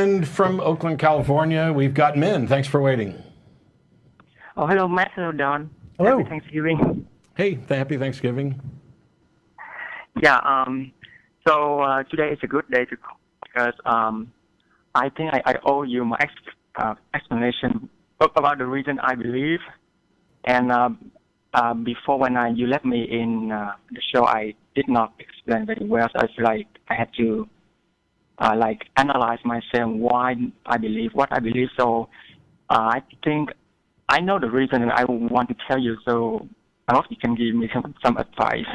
And from Oakland, California, we've got Minh. Thanks for waiting. Oh, hello, Matt. Hello, Don. Hello. Happy Thanksgiving. Hey, happy Thanksgiving. Yeah. So today is a good day to call because I think I owe you my explanation about the reason I believe. And before when you left me in the show, I did not explain very well. So I feel like I had to analyze myself why I believe what I believe. So I think I know the reason, and I want to tell you. So I hope you can give me some advice.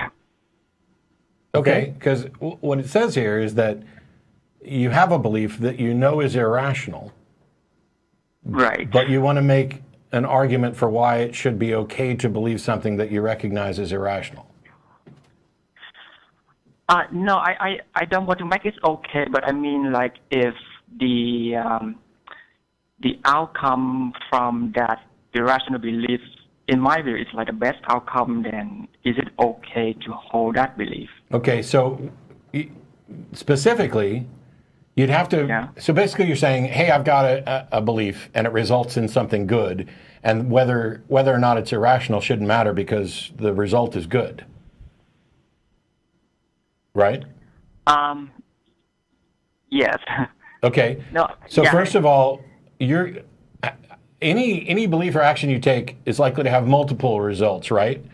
Okay, because what it says here is that you have a belief that you know is irrational. Right. But you want to make an argument for why it should be okay to believe something that you recognize as irrational. No, I don't want to make it okay, but I mean, like, if the outcome from that irrational belief, in my view, is like the best outcome, then is it okay to hold that belief? Okay, so specifically, you'd have to, Yeah. So basically you're saying, hey, I've got a belief and it results in something good, and whether or not it's irrational shouldn't matter because the result is good. Right? Yes. Okay. No. So yeah. first of all, any belief or action you take is likely to have multiple results, right?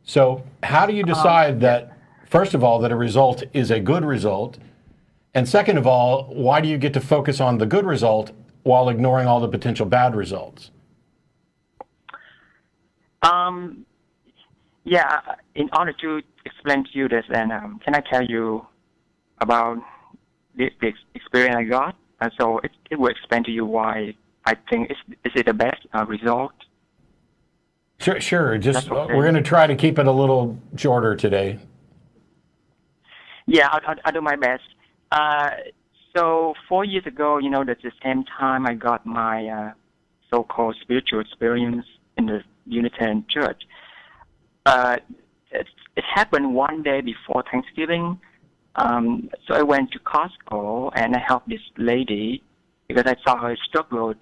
So how do you decide that, first of all, that a result is a good result? And second of all, why do you get to focus on the good result while ignoring all the potential bad results? Yeah, in order to explain to you this, then can I tell you about the experience I got? So it will explain to you why I think is it the best result. Sure. Just okay. We're going to try to keep it a little shorter today. Yeah, I'll do my best. So 4 years ago, that's the same time I got my so-called spiritual experience in the Unitarian Church. It happened one day before Thanksgiving. So I went to Costco and I helped this lady because I saw her struggle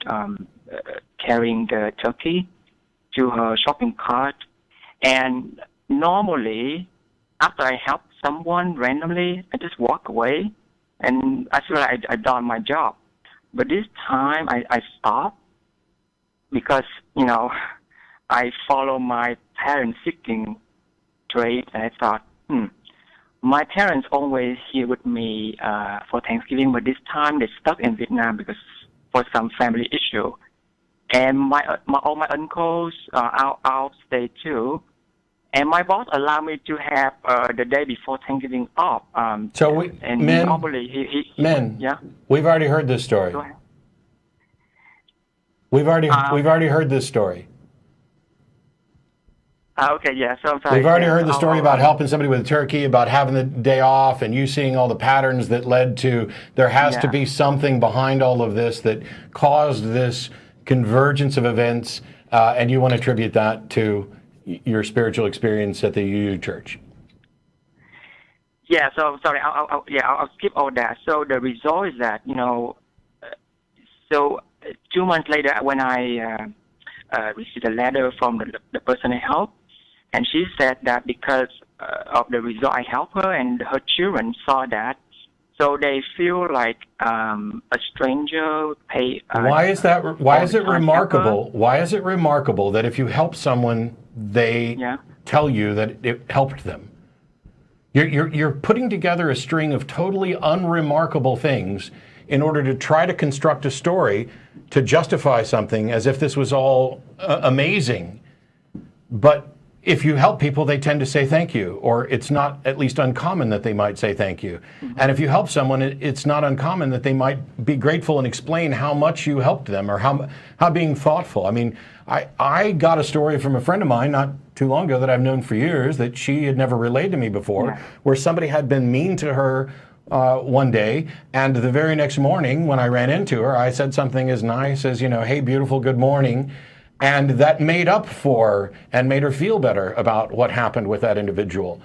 carrying the turkey to her shopping cart. And normally, after I help someone randomly, I just walk away and I feel like I've done my job. But this time I stopped because, I follow my parent-seeking trait, and I thought, my parents always here with me for Thanksgiving, but this time they stuck in Vietnam because for some family issue. And all my uncles are out state too. And my boss allowed me to have the day before Thanksgiving off. So Minh, yeah. We've already heard this story. Go ahead. We've already heard this story. Okay, yeah. So I'm sorry. We've already heard the story about helping somebody with a turkey, about having the day off, and you seeing all the patterns that led to there has to be something behind all of this that caused this convergence of events, and you want to attribute that to your spiritual experience at the UU Church. Yeah. So sorry. I'll skip all that. So the result is that so 2 months later, when I received a letter from the person I helped. And she said that because of the result I helped her and her children saw that, so they feel like a stranger pay. Why is that? Why is it remarkable? Why is it remarkable that if you help someone, they tell you that it helped them? You're putting together a string of totally unremarkable things in order to try to construct a story to justify something as if this was all amazing, but if you help people, they tend to say thank you, or it's not at least uncommon that they might say thank you. Mm-hmm. And if you help someone, it's not uncommon that they might be grateful and explain how much you helped them or how being thoughtful. I mean, I got a story from a friend of mine not too long ago that I've known for years that she had never relayed to me before, where somebody had been mean to her one day, and the very next morning when I ran into her, I said something as nice as, hey, beautiful, good morning. And that made up for and made her feel better about what happened with that individual.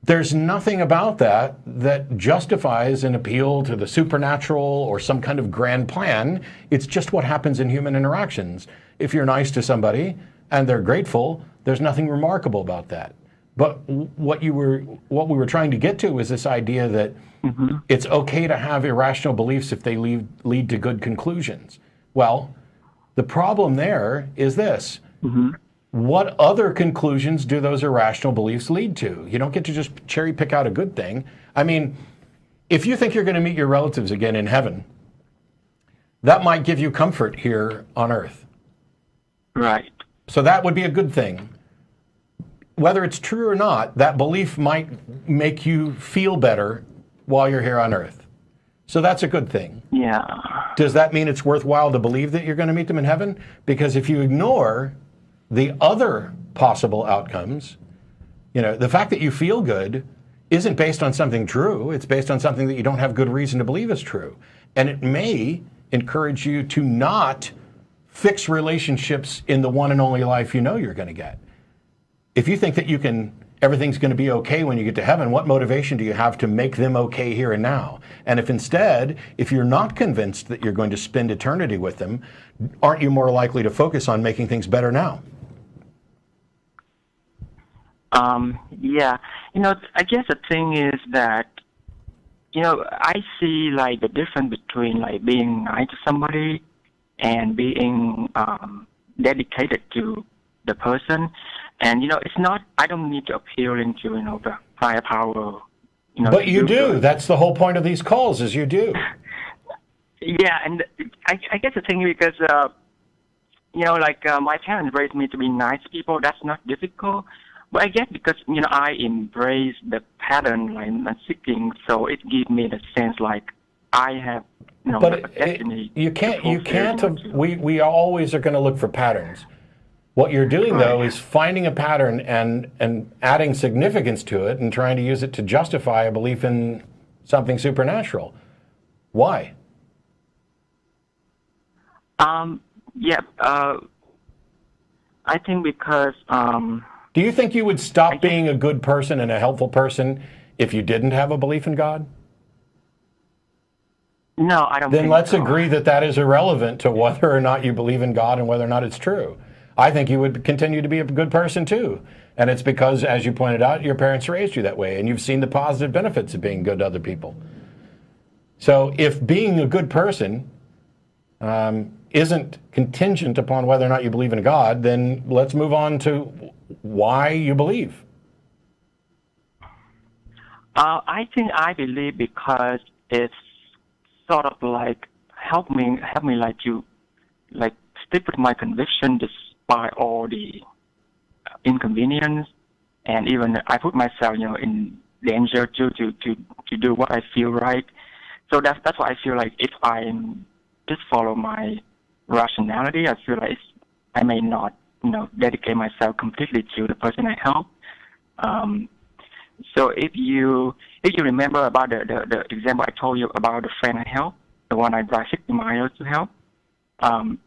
there's nothing about that that justifies an appeal to the supernatural or some kind of grand plan. It's just what happens in human interactions. If you're nice to somebody and they're grateful, there's nothing remarkable about that. But what we were trying to get to is this idea that it's okay to have irrational beliefs if they lead to good conclusions. Well, the problem there is this. What other conclusions do those irrational beliefs lead to? You don't get to just cherry pick out a good thing. I mean, if you think you're going to meet your relatives again in heaven, that might give you comfort here on earth. Right. So that would be a good thing. Whether it's true or not, that belief might make you feel better while you're here on earth. So that's a good thing. Yeah. Does that mean it's worthwhile to believe that you're going to meet them in heaven? Because if you ignore the other possible outcomes, the fact that you feel good isn't based on something true. It's based on something that you don't have good reason to believe is true. And it may encourage you to not fix relationships in the one and only life you know you're going to get. If you think that everything's going to be okay when you get to heaven, what motivation do you have to make them okay here and now? And if you're not convinced that you're going to spend eternity with them, aren't you more likely to focus on making things better now? Yeah. I guess the thing is that, I see like the difference between like being nice to somebody and being dedicated to the person. And, it's not, I don't need to appeal into, the higher power. But you do. That's the whole point of these calls, is you do. Yeah, and I guess the thing is because, my parents raised me to be nice people. That's not difficult. But I guess because, I embrace the pattern, like, I'm seeking, so it gives me the sense, like, I have, but destiny. You can't, we always are going to look for patterns. What you're doing, though, is finding a pattern and adding significance to it and trying to use it to justify a belief in something supernatural. Why? I think because... Do you think you would stop being a good person and a helpful person if you didn't have a belief in God? No, I don't think so. Then let's agree that that is irrelevant to whether or not you believe in God and whether or not it's true. I think you would continue to be a good person too. And it's because, as you pointed out, your parents raised you that way and you've seen the positive benefits of being good to other people. So if being a good person isn't contingent upon whether or not you believe in God, then let's move on to why you believe. I think I believe because it's sort of like help me like to like stick with my conviction despite all the inconvenience, and even I put myself in danger to do what I feel right. So that's why I feel like if I just follow my rationality, I feel like I may not dedicate myself completely to the person I help. So if you remember about the example I told you about the friend I helped, the one I drive 60 miles to help, I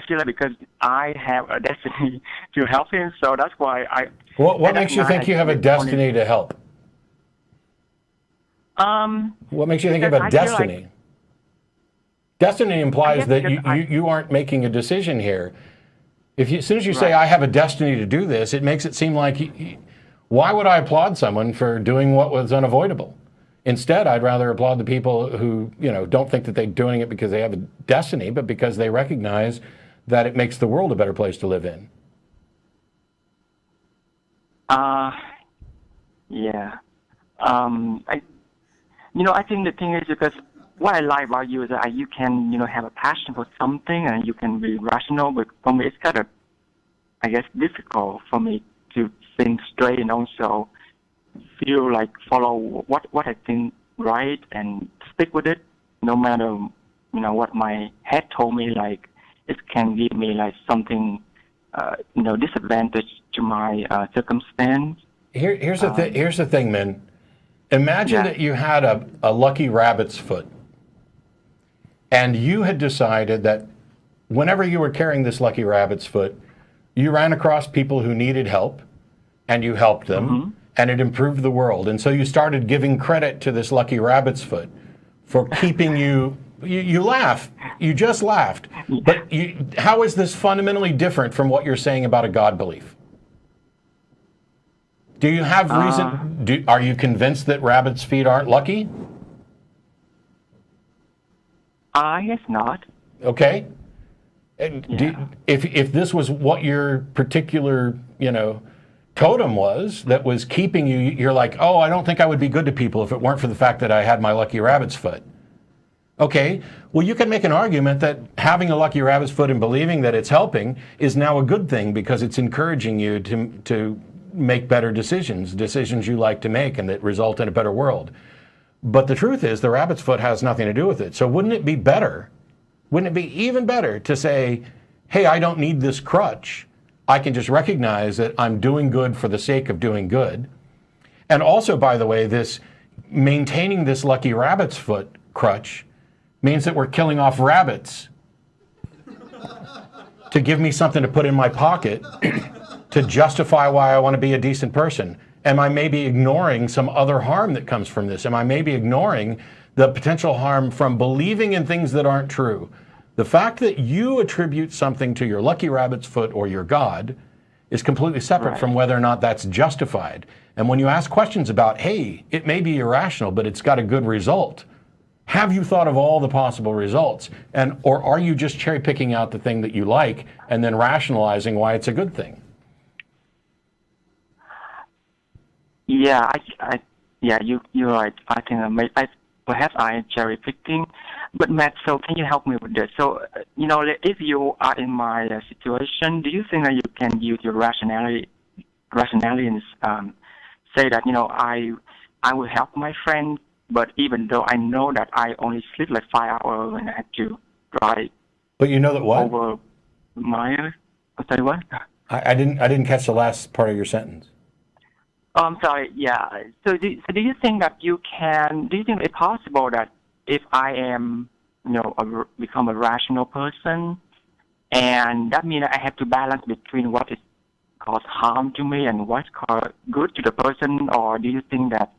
feel like because I have a destiny to help him, so that's why I. What makes you think you have a destiny to help? What makes you think you have a destiny? Destiny implies that you aren't making a decision here. As soon as you say, I have a destiny to do this, it makes it seem like, why would I applaud someone for doing what was unavoidable? Instead, I'd rather applaud the people who, don't think that they're doing it because they have a destiny, but because they recognize that it makes the world a better place to live in. Yeah. I think the thing is because what I like about you is that you can, have a passion for something and you can be rational, but for me it's kind of, I guess, difficult for me to think straight and also feel like follow what I think right and stick with it, no matter, what my head told me, like it can give me like something, disadvantage to my circumstance. Here's the thing, Minh. Imagine that you had a lucky rabbit's foot. And you had decided that whenever you were carrying this lucky rabbit's foot, you ran across people who needed help, and you helped them, and it improved the world. And so you started giving credit to this lucky rabbit's foot for keeping you. You laugh. You just laughed. But how is this fundamentally different from what you're saying about a God belief? Do you have reason? Are you convinced that rabbits' feet aren't lucky? I guess not. Okay. And if this was what your particular, totem was that was keeping you, you're like, oh, I don't think I would be good to people if it weren't for the fact that I had my lucky rabbit's foot. Okay, well, you can make an argument that having a lucky rabbit's foot and believing that it's helping is now a good thing because it's encouraging you to make better decisions you like to make and that result in a better world. But the truth is the rabbit's foot has nothing to do with it. So wouldn't it be better, wouldn't it be even better to say, hey, I don't need this crutch. I can just recognize that I'm doing good for the sake of doing good. And also, by the way, this maintaining this lucky rabbit's foot crutch means that we're killing off rabbits to give me something to put in my pocket to justify why I want to be a decent person. Am I maybe ignoring some other harm that comes from this? Am I maybe ignoring the potential harm from believing in things that aren't true? The fact that you attribute something to your lucky rabbit's foot or your God is completely separate from whether or not that's justified. And when you ask questions about, hey, it may be irrational, but it's got a good result, have you thought of all the possible results? Or are you just cherry picking out the thing that you like and then rationalizing why it's a good thing? Yeah, you're right. I can perhaps I am cherry picking, but Matt, so can you help me with this? So, if you are in my situation, do you think that you can use your rationality and say that I will help my friend, but even though I know that I only sleep like 5 hours and I have to drive. But you know that what? Over miles. Sorry, what? I didn't catch the last part of your sentence. Oh, I'm sorry. Yeah. So do you think that do you think it's possible that if I am, become a rational person, and that means I have to balance between what is cause harm to me and what's called good to the person, or do you think that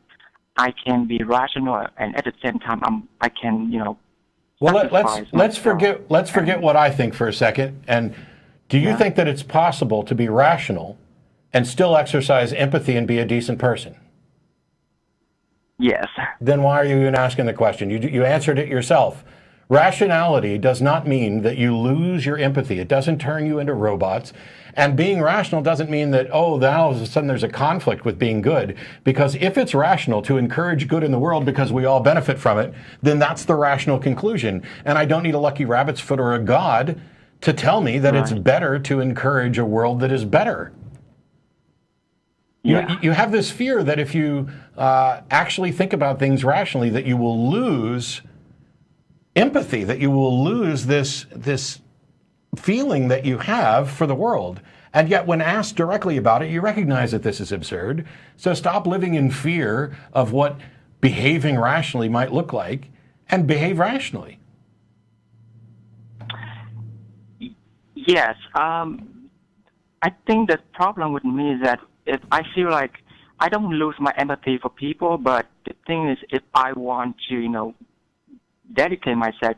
I can be rational and at the same time I can, Well, let's forget what I think for a second. And do you think that it's possible to be rational and still exercise empathy and be a decent person? Yes. Then why are you even asking the question? You answered it yourself. Rationality does not mean that you lose your empathy. It doesn't turn you into robots. And being rational doesn't mean that, now all of a sudden there's a conflict with being good. Because if it's rational to encourage good in the world because we all benefit from it, then that's the rational conclusion. And I don't need a lucky rabbit's foot or a God to tell me that it's better to encourage a world that is better. Yeah. You have this fear that if you actually think about things rationally, that you will lose empathy, that you will lose this feeling that you have for the world. And yet when asked directly about it, you recognize that this is absurd. So stop living in fear of what behaving rationally might look like and behave rationally. Yes. I think the problem with me is that if I feel like I don't lose my empathy for people, but the thing is, if I want to, dedicate myself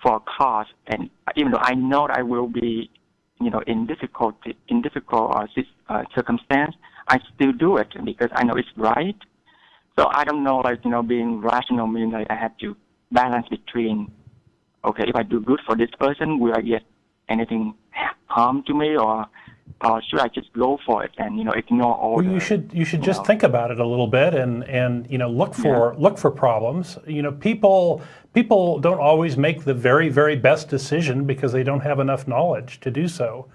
for a cause, and even though I know that I will be, in difficult circumstance, I still do it because I know it's right. So I don't know, being rational means I have to balance between, okay, if I do good for this person, will I get anything harm to me, or should I just go for it and ignore all? Well, you should just think about it a little bit and look for problems. People don't always make the very, very best decision because they don't have enough knowledge to do so.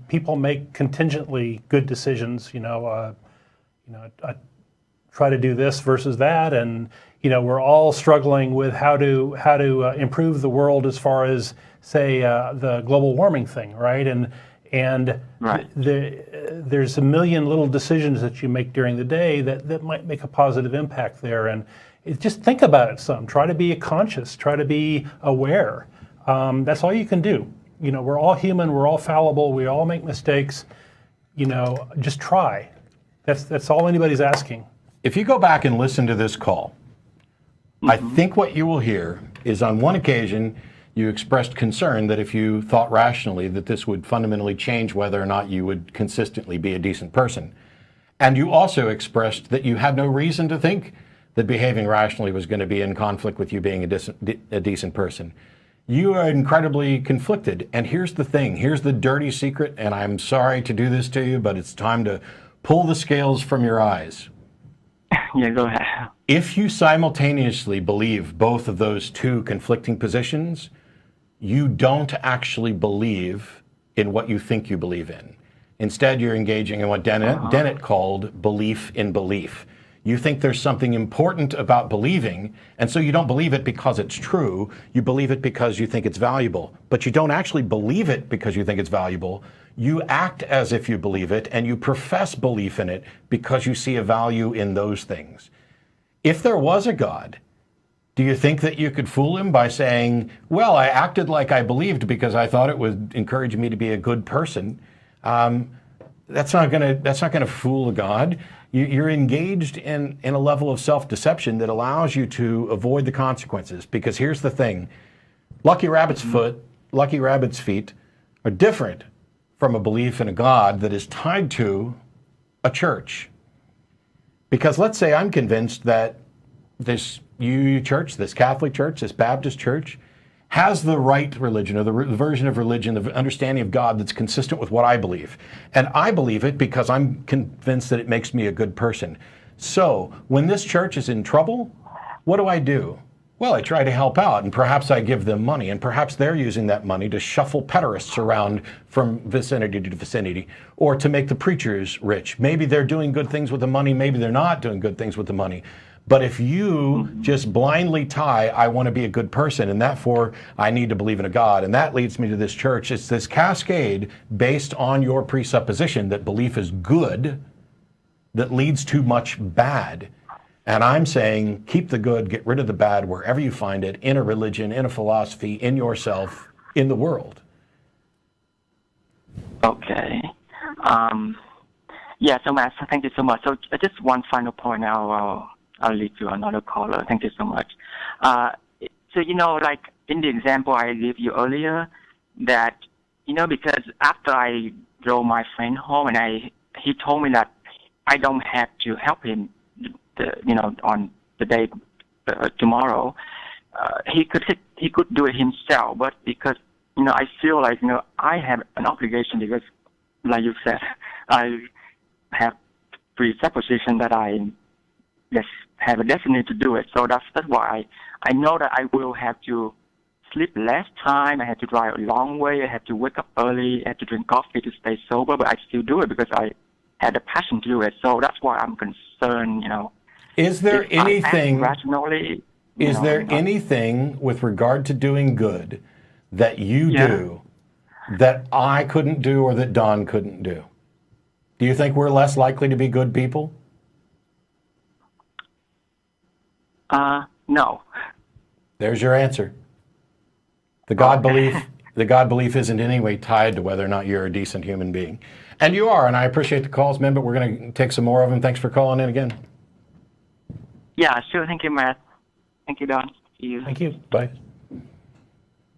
People make contingently good decisions. I try to do this versus that, and we're all struggling with how to improve the world as far as, say, the global warming thing, right? And there's a million little decisions that you make during the day that might make a positive impact there. And just think about it some. Try to be conscious. Try to be aware. That's all you can do. We're all human. We're all fallible. We all make mistakes. just try. That's all anybody's asking. If you go back and listen to this call, I think what you will hear is on one occasion you expressed concern that if you thought rationally that this would fundamentally change whether or not you would consistently be a decent person. And you also expressed that you had no reason to think that behaving rationally was going to be in conflict with you being a decent person. You are incredibly conflicted. And here's the thing, here's the dirty secret, and I'm sorry to do this to you, but it's time to pull the scales from your eyes. Yeah, go ahead. If you simultaneously believe both of those two conflicting positions, you don't actually believe in what you think you believe in. Instead, you're engaging in what Dennett called belief in belief. You think there's something important about believing, and so you don't believe it because it's true. You believe it because you think it's valuable. But you don't actually believe it because you think it's valuable. You act as if you believe it, and you profess belief in it because you see a value in those things. If there was a God, do you think that you could fool him by saying, well, I acted like I believed because I thought it would encourage me to be a good person? That's not going to fool a God. You're engaged in a level of self-deception that allows you to avoid the consequences. Because here's the thing: Lucky Rabbit's feet are different from a belief in a God that is tied to a church. Because let's say I'm convinced that this UU church, this Catholic church, this Baptist church, has the right religion, or the version of religion, the understanding of God that's consistent with what I believe. And I believe it because I'm convinced that it makes me a good person. So when this church is in trouble, what do? Well, I try to help out, and perhaps I give them money, and perhaps they're using that money to shuffle pederasts around from vicinity to vicinity, or to make the preachers rich. Maybe they're doing good things with the money, maybe they're not doing good things with the money. But if you just blindly tie, I want to be a good person, and therefore I need to believe in a God, and that leads me to this church, it's this cascade based on your presupposition that belief is good that leads to much bad. And I'm saying, keep the good, get rid of the bad wherever you find it, in a religion, in a philosophy, in yourself, in the world. Okay. Yeah, so Matt, thank you so much. So just one final point, I'll lead to another caller. Thank you so much. So, like in the example I gave you earlier, that, because after I drove my friend home and he told me that I don't have to help him, on the day tomorrow, he could do it himself. But because, I feel like, I have an obligation because, like you said, I have presupposition that I just have a destiny to do it. So that's why I know that I will have to sleep less time. I have to drive a long way. I have to wake up early. I have to drink coffee to stay sober. But I still do it because I had the passion to do it. So that's why I'm concerned. Is there anything rationally? Is there anything with regard to doing good that you do that I couldn't do or that Don couldn't do? Do you think we're less likely to be good people? No. There's your answer. The God belief isn't in any way tied to whether or not you're a decent human being. And you are, and I appreciate the calls, man, but we're going to take some more of them. Thanks for calling in again. Yeah, sure. Thank you, Matt. Thank you, Don. See you. Thank you. Bye.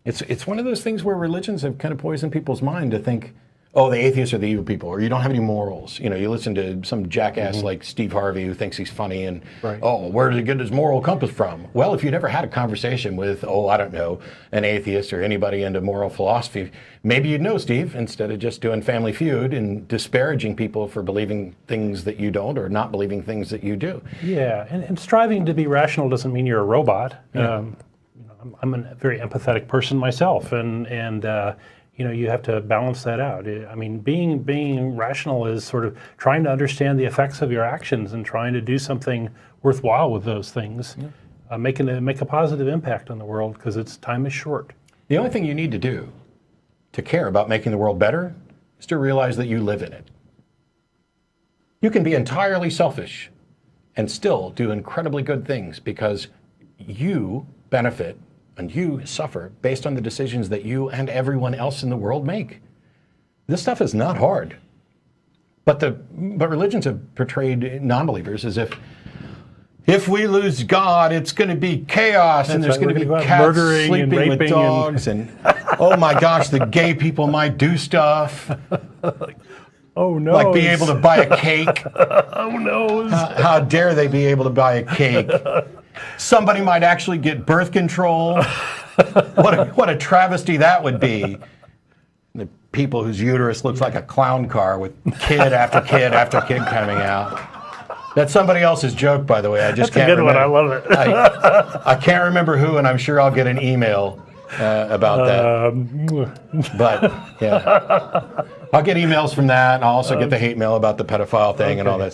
It's one of those things where religions have kind of poisoned people's mind to think, oh, the atheists are the evil people, or you don't have any morals. You listen to some jackass like Steve Harvey who thinks he's funny and, oh, where does he get his moral compass from? Well, if you'd ever had a conversation with, I don't know, an atheist or anybody into moral philosophy, maybe you'd know, Steve, instead of just doing Family Feud and disparaging people for believing things that you don't or not believing things that you do. Yeah, and striving to be rational doesn't mean you're a robot. Yeah. I'm a very empathetic person myself, and you have to balance that out. I mean, being rational is sort of trying to understand the effects of your actions and trying to do something worthwhile with those things, make a positive impact on the world because time is short. The only thing you need to do to care about making the world better is to realize that you live in it. You can be entirely selfish and still do incredibly good things because you benefit and you suffer based on the decisions that you and everyone else in the world make. This stuff is not hard. But religions have portrayed non-believers as if we lose God, it's going to be chaos, and there's going to be cats sleeping with dogs, and oh my gosh, the gay people might do stuff. Oh no! Like be able to buy a cake. Oh no! How dare they be able to buy a cake? Somebody might actually get birth control. What a travesty that would be. The people whose uterus looks like a clown car with kid after kid after kid coming out. That's somebody else's joke, by the way. I just can't remember. That's a good one. I love it. I can't remember who, and I'm sure I'll get an email about that. But yeah, I'll get emails from that, and I'll also get the hate mail about the pedophile thing and all that stuff.